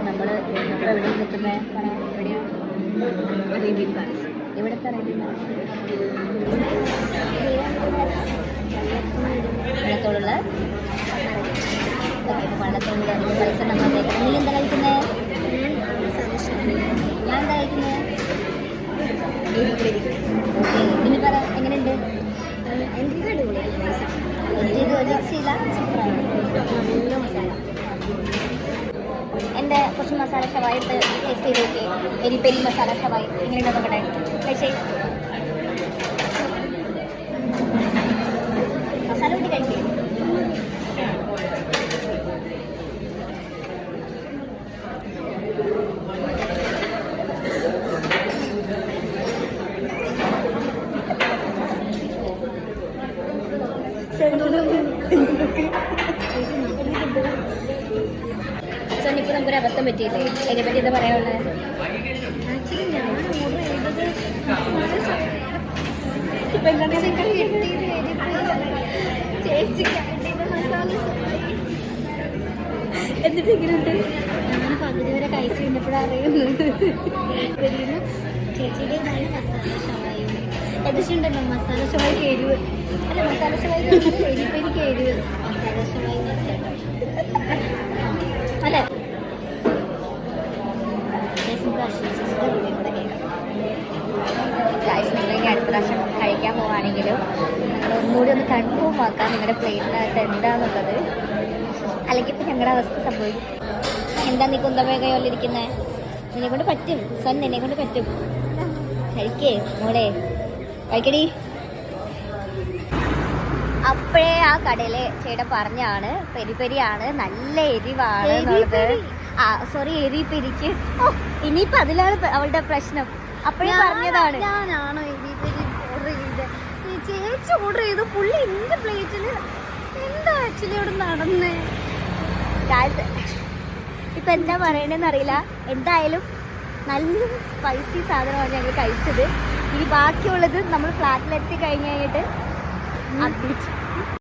നമ്മൾ എവിടെ നിൽക്കുന്നത്? Arabian palace. ഇവിടുത്തെ അറേബ്യൻ പാലസ് വെള്ളത്തോടുള്ള വെള്ളത്തോടുള്ള പൈസ നമ്മൾ നീ എന്താ കഴിക്കുന്നത്? ഞാൻ എന്താ കഴിക്കുന്നത്? ഇനി പറ എങ്ങനെയുണ്ട്? എനിക്ക് ഇത് ഒരു രക്ഷയില്ല, സൂപ്പറാണ്. നല്ല മസാല. എൻ്റെ കുറച്ച് മസാല ഷവായി ടേസ്റ്റ് ചെയ്ത് നോക്കി. എരി പെരി മസാല ഷവായി എങ്ങനെയുണ്ടോ നോക്കട്ടെ. കഴിച്ചേ, മസാല കൂട്ടി കഴിച്ചേ. സോനിക്ക് നമുക്കൊരു അബദ്ധം പറ്റിയില്ലേ? അതിനെപ്പറ്റി എന്താ പറയാനുള്ളത്? ആക്ച്വലി ഞാൻ ഓർഡർ ചെയ്തത് എന്നിട്ട് എങ്ങനെയുണ്ട്? ഞാൻ പകുതി വരെ കഴിച്ചു കഴിഞ്ഞപ്പോഴാണ് അറിയുന്നത്. ചേച്ചിയുടെ മസാല ഷവായി എതിച്ചുണ്ടല്ലോ. മസാല ഷവായിക്ക് എരിവ് അല്ല, മസാല ഷവായിക്ക് എരിപ്പെരിക്ക് എരിവ്. മസാല ഷവായി അല്ലേ? നിങ്ങൾ അടുത്ത പ്രാവശ്യം കഴിക്കാൻ പോവുകയാണെങ്കിലും നിങ്ങൾ ഒന്നുകൂടി ഒന്ന് കൺഫേം ആക്കാം നിങ്ങളുടെ പ്ലേറ്റിനകത്ത് എന്താണെന്നുള്ളത്. അല്ലെങ്കിൽ ഇപ്പം ഞങ്ങളുടെ അവസ്ഥ സംഭവിക്കും. എന്താ നീ കുന്തമേഖയോലിരിക്കുന്നത്? നിന്നെ കൊണ്ട് പറ്റും, സ്വന്തം നിന്നെ കൊണ്ട് പറ്റും. കഴിക്കേ മോളെ, കഴിക്കടി. അപ്പോഴേ ആ കടയിലെ ചേട്ടൻ പറഞ്ഞാണ് പെരി പെരിയാണ്, നല്ല എരിവാണ് എന്നുള്ളത്. സോറി, എരി പെരിക്ക്. ഇനിയിപ്പോ അതിലാണ് അവളുടെ പ്രശ്നം. അപ്പോഴേ പറഞ്ഞതാണ്. ഞാനാണോ എരി പെരി ഓർഡർ ചെയ്തത്? ചേച്ചി ഓർഡർ ചെയ്തു. പുള്ളി എന്റെ പ്ലേറ്റില് എന്താ ആക്ച്വലി അവിടെ നടന്നേ? ഇപ്പൊ എന്താ പറയണെന്ന് അറിയില്ല. എന്തായാലും നല്ല സ്പൈസി സാധനമാണ് ഞങ്ങൾ കഴിച്ചത്. ഇനി ബാക്കിയുള്ളത് നമ്മൾ ഫ്ലാറ്റിലെത്തി കഴിഞ്ഞ് കഴിഞ്ഞിട്ട്